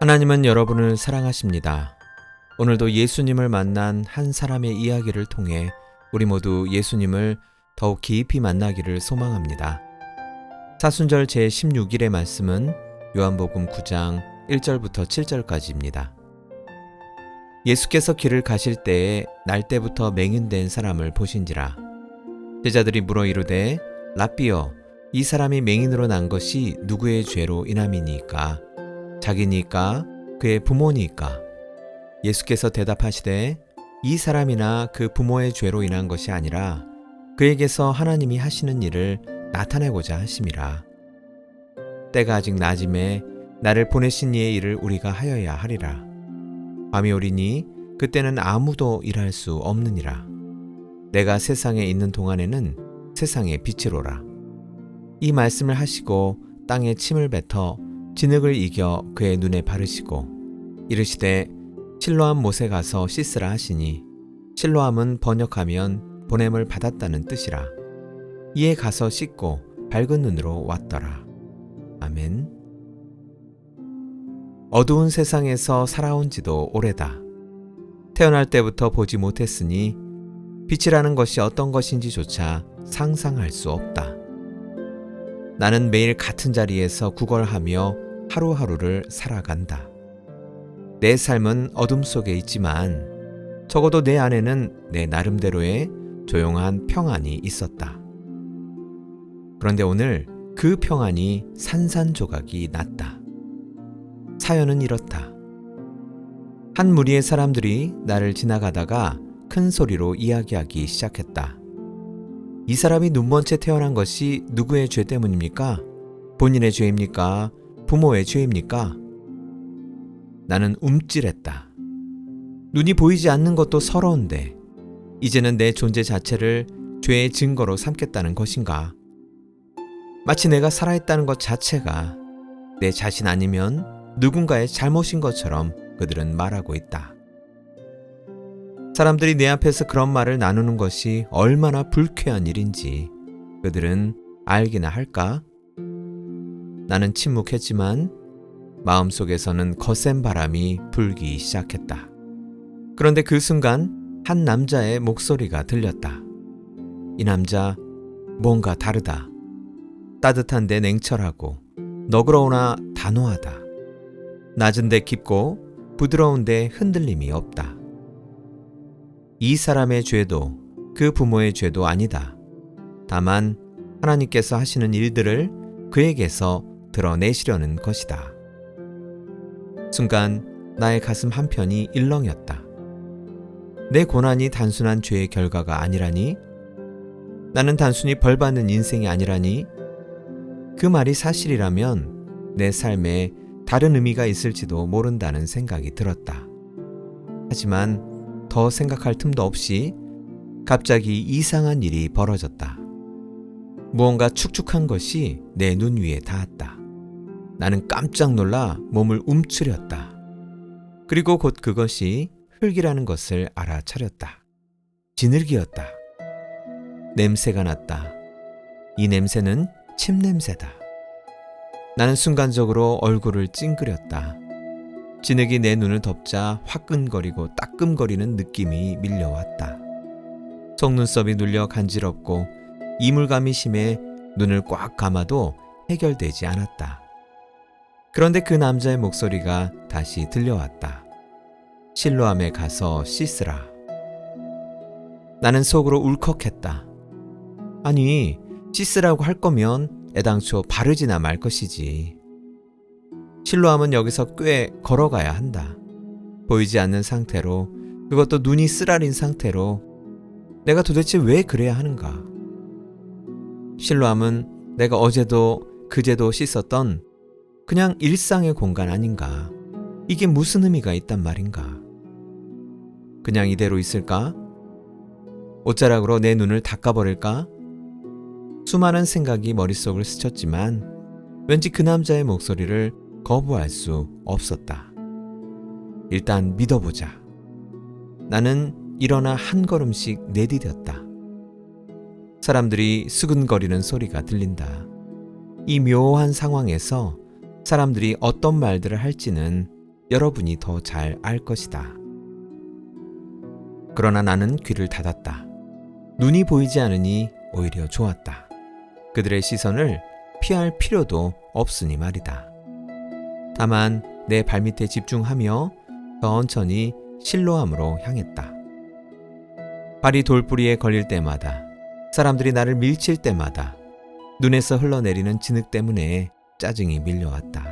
하나님은 여러분을 사랑하십니다. 오늘도 예수님을 만난 한 사람의 이야기를 통해 우리 모두 예수님을 더욱 깊이 만나기를 소망합니다. 사순절 제16일의 말씀은 요한복음 9장 1절부터 7절까지입니다. 예수께서 길을 가실 때에 날때부터 맹인된 사람을 보신지라. 제자들이 물어 이르되 랍비여, 이 사람이 맹인으로 난 것이 누구의 죄로 인함이니까? 자기니까? 그의 부모니까? 예수께서 대답하시되 이 사람이나 그 부모의 죄로 인한 것이 아니라 그에게서 하나님이 하시는 일을 나타내고자 하심이라. 때가 아직 낮음에 나를 보내신 이의 일을 우리가 하여야 하리라. 밤이 오리니 그때는 아무도 일할 수 없느니라. 내가 세상에 있는 동안에는 세상의 빛이로라. 이 말씀을 하시고 땅에 침을 뱉어 진흙을 이겨 그의 눈에 바르시고 이르시되 실로암 못에 가서 씻으라 하시니, 실로암은 번역하면 보냄을 받았다는 뜻이라. 이에 가서 씻고 밝은 눈으로 왔더라. 아멘. 어두운 세상에서 살아온 지도 오래다. 태어날 때부터 보지 못했으니 빛이라는 것이 어떤 것인지조차 상상할 수 없다. 나는 매일 같은 자리에서 구걸하며 하루하루를 살아간다. 내 삶은 어둠 속에 있지만 적어도 내 안에는 내 나름대로의 조용한 평안이 있었다. 그런데 오늘 그 평안이 산산조각이 났다. 사연은 이렇다. 한 무리의 사람들이 나를 지나가다가 큰 소리로 이야기하기 시작했다. 이 사람이 눈먼 채 태어난 것이 누구의 죄 때문입니까? 본인의 죄입니까? 부모의 죄입니까? 나는 움찔했다. 눈이 보이지 않는 것도 서러운데 이제는 내 존재 자체를 죄의 증거로 삼겠다는 것인가? 마치 내가 살아있다는 것 자체가 내 자신 아니면 누군가의 잘못인 것처럼 그들은 말하고 있다. 사람들이 내 앞에서 그런 말을 나누는 것이 얼마나 불쾌한 일인지 그들은 알기나 할까? 나는 침묵했지만 마음속에서는 거센 바람이 불기 시작했다. 그런데 그 순간 한 남자의 목소리가 들렸다. 이 남자 뭔가 다르다. 따뜻한데 냉철하고 너그러우나 단호하다. 낮은데 깊고 부드러운데 흔들림이 없다. 이 사람의 죄도 그 부모의 죄도 아니다. 다만 하나님께서 하시는 일들을 그에게서 드러내시려는 것이다. 순간 나의 가슴 한편이 일렁였다. 내 고난이 단순한 죄의 결과가 아니라니? 나는 단순히 벌받는 인생이 아니라니? 그 말이 사실이라면 내 삶에 다른 의미가 있을지도 모른다는 생각이 들었다. 하지만 더 생각할 틈도 없이 갑자기 이상한 일이 벌어졌다. 무언가 축축한 것이 내 눈 위에 닿았다. 나는 깜짝 놀라 몸을 움츠렸다. 그리고 곧 그것이 흙이라는 것을 알아차렸다. 진흙이었다. 냄새가 났다. 이 냄새는 침 냄새다. 나는 순간적으로 얼굴을 찡그렸다. 진흙이 내 눈을 덮자 화끈거리고 따끔거리는 느낌이 밀려왔다. 속눈썹이 눌려 간지럽고 이물감이 심해 눈을 꽉 감아도 해결되지 않았다. 그런데 그 남자의 목소리가 다시 들려왔다. 실로암에 가서 씻으라. 나는 속으로 울컥했다. 아니, 씻으라고 할 거면 애당초 바르지나 말 것이지. 실로암은 여기서 꽤 걸어가야 한다. 보이지 않는 상태로, 그것도 눈이 쓰라린 상태로 내가 도대체 왜 그래야 하는가? 실로암은 내가 어제도 그제도 씻었던 그냥 일상의 공간 아닌가? 이게 무슨 의미가 있단 말인가? 그냥 이대로 있을까? 옷자락으로 내 눈을 닦아버릴까? 수많은 생각이 머릿속을 스쳤지만 왠지 그 남자의 목소리를 거부할 수 없었다. 일단 믿어보자. 나는 일어나 한 걸음씩 내디뎠다. 사람들이 수근거리는 소리가 들린다. 이 묘한 상황에서 사람들이 어떤 말들을 할지는 여러분이 더 잘 알 것이다. 그러나 나는 귀를 닫았다. 눈이 보이지 않으니 오히려 좋았다. 그들의 시선을 피할 필요도 없으니 말이다. 다만 내 발밑에 집중하며 천천히 실로암으로 향했다. 발이 돌뿌리에 걸릴 때마다, 사람들이 나를 밀칠 때마다 눈에서 흘러내리는 진흙 때문에 짜증이 밀려왔다.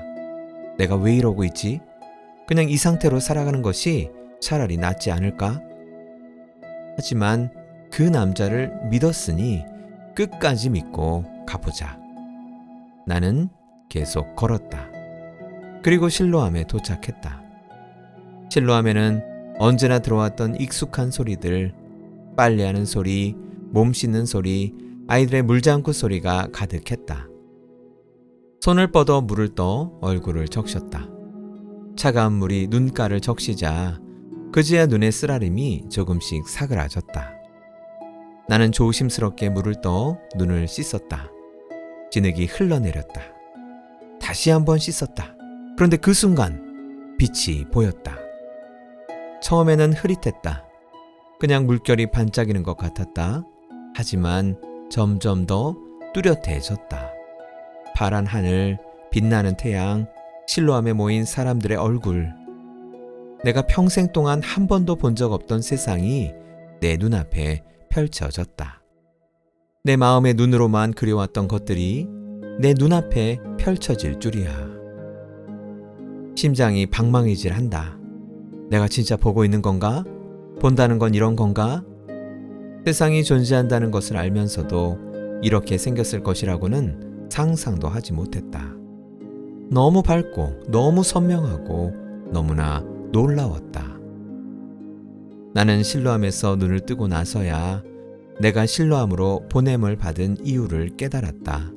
내가 왜 이러고 있지? 그냥 이 상태로 살아가는 것이 차라리 낫지 않을까? 하지만 그 남자를 믿었으니 끝까지 믿고 가보자. 나는 계속 걸었다. 그리고 실로암에 도착했다. 실로암에는 언제나 들어왔던 익숙한 소리들, 빨래하는 소리, 몸 씻는 소리, 아이들의 물장구 소리가 가득했다. 손을 뻗어 물을 떠 얼굴을 적셨다. 차가운 물이 눈가를 적시자 그제야 눈의 쓰라림이 조금씩 사그라졌다. 나는 조심스럽게 물을 떠 눈을 씻었다. 진흙이 흘러내렸다. 다시 한번 씻었다. 그런데 그 순간 빛이 보였다. 처음에는 흐릿했다. 그냥 물결이 반짝이는 것 같았다. 하지만 점점 더 뚜렷해졌다. 파란 하늘, 빛나는 태양, 실로암에 모인 사람들의 얼굴. 내가 평생 동안 한 번도 본 적 없던 세상이 내 눈앞에 펼쳐졌다. 내 마음의 눈으로만 그려왔던 것들이 내 눈앞에 펼쳐질 줄이야. 심장이 방망이질한다. 내가 진짜 보고 있는 건가? 본다는 건 이런 건가? 세상이 존재한다는 것을 알면서도 이렇게 생겼을 것이라고는 상상도 하지 못했다. 너무 밝고 너무 선명하고 너무나 놀라웠다. 나는 실로암에서 눈을 뜨고 나서야 내가 실로암으로 보냄을 받은 이유를 깨달았다.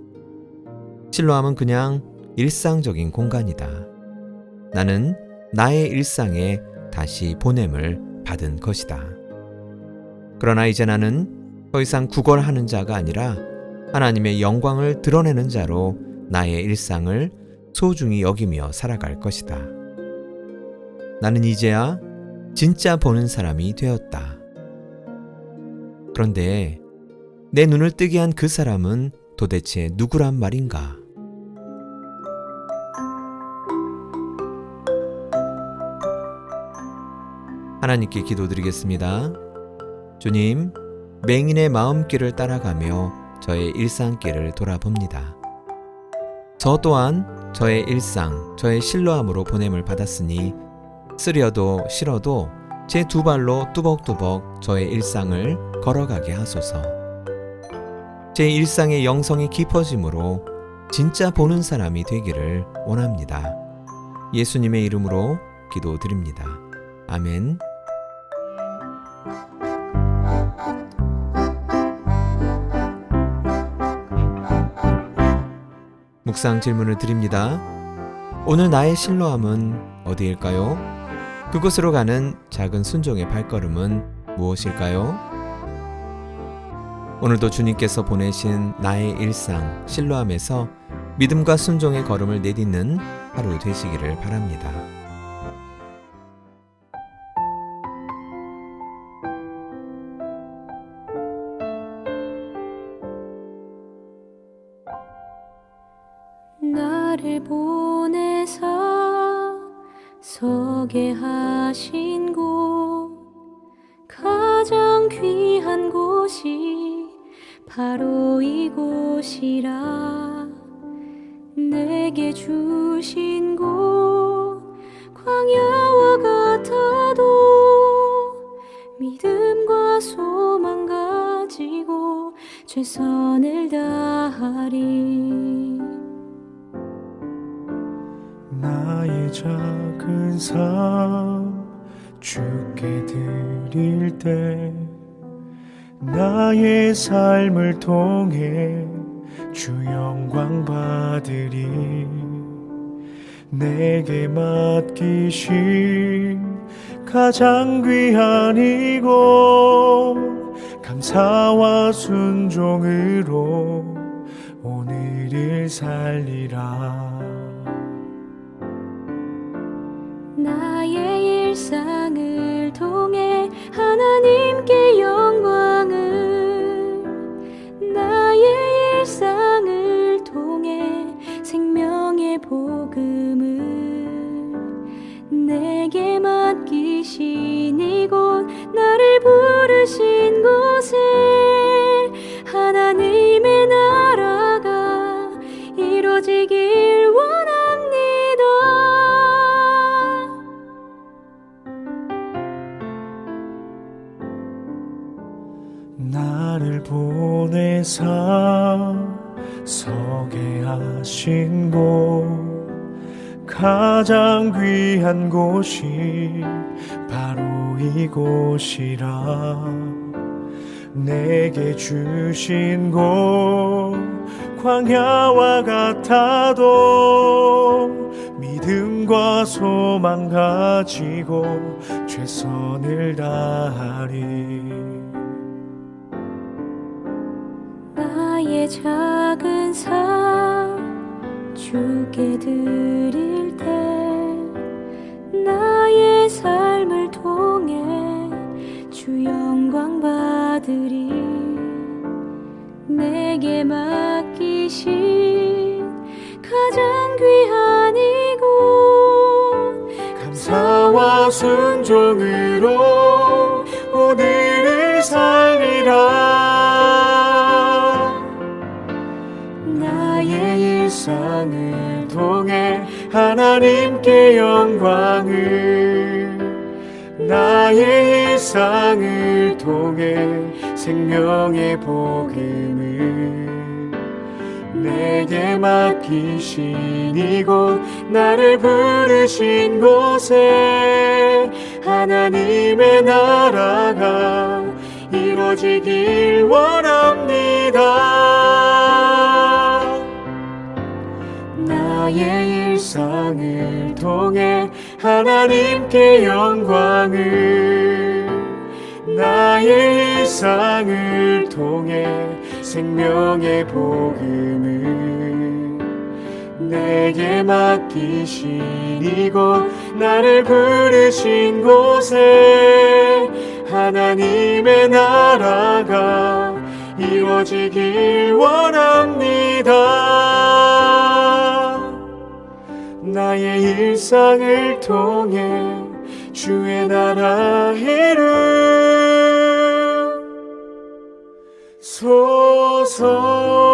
실로암은 그냥 일상적인 공간이다. 나는 나의 일상에 다시 보냄을 받은 것이다. 그러나 이제 나는 더 이상 구걸하는 자가 아니라 하나님의 영광을 드러내는 자로 나의 일상을 소중히 여기며 살아갈 것이다. 나는 이제야 진짜 보는 사람이 되었다. 그런데 내 눈을 뜨게 한 그 사람은 도대체 누구란 말인가? 하나님께 기도드리겠습니다. 주님, 맹인의 마음길을 따라가며 저의 일상길을 돌아봅니다. 저 또한 저의 일상, 저의 실로암으로 보냄을 받았으니 쓰려도 싫어도 제 두 발로 뚜벅뚜벅 저의 일상을 걸어가게 하소서. 제 일상의 영성이 깊어짐으로 진짜 보는 사람이 되기를 원합니다. 예수님의 이름으로 기도드립니다. 아멘. 묵상 질문을 드립니다. 오늘 나의 실로암은 어디일까요? 그곳으로 가는 작은 순종의 발걸음은 무엇일까요? 오늘도 주님께서 보내신 나의 일상 실로암에서 믿음과 순종의 걸음을 내딛는 하루 되시기를 바랍니다. 나를 보내사 서게 하신 곳, 가장 귀한 곳이 바로 이곳이라. 내게 주신 곳 광야와 같아도 믿음과 소망 가지고 최선을 다하리. 나의 작은 삶 주께 드릴 때 나의 삶을 통해 주 영광 받으리. 내게 맡기신 가장 귀한 이곳 감사와 순종으로 오늘을 살리라. 나의 일상을 통해 하나님께 영광을, 나의 일상을 통해 생명의 복음을 내게 맡기신 이곳, 나를 부르신 곳에 하나님의 나라가 이루어지길 원합니다. 나를 보내사 서게 하신 곳, 가장 귀한 곳이 바로 이곳이라. 내게 주신 곳 광야와 같아도 믿음과 소망 가지고 최선을 다하리. 나의 작은 삶 주께 드릴 때 나의 삶을 통해 주 영광 받으리. 내게 맡기신 가장 귀한 이곳, 감사와 순종으로 오늘을 살리라. 나의 일상을 통해 하나님께 영광을, 나의 일상을 통해 생명의 복음을 내게 맡기신 이곳, 나를 부르신 곳에 하나님의 나라가 이루어지길 원합니다. 나의 일상을 통해 하나님께 영광을, 나의 일상을 통해 생명의 복음을 내게 맡기신 이곳, 나를 부르신 곳에 하나님의 나라가 이루어지길 원합니다. 나의 일상을 통해 주의 나라 이루소서.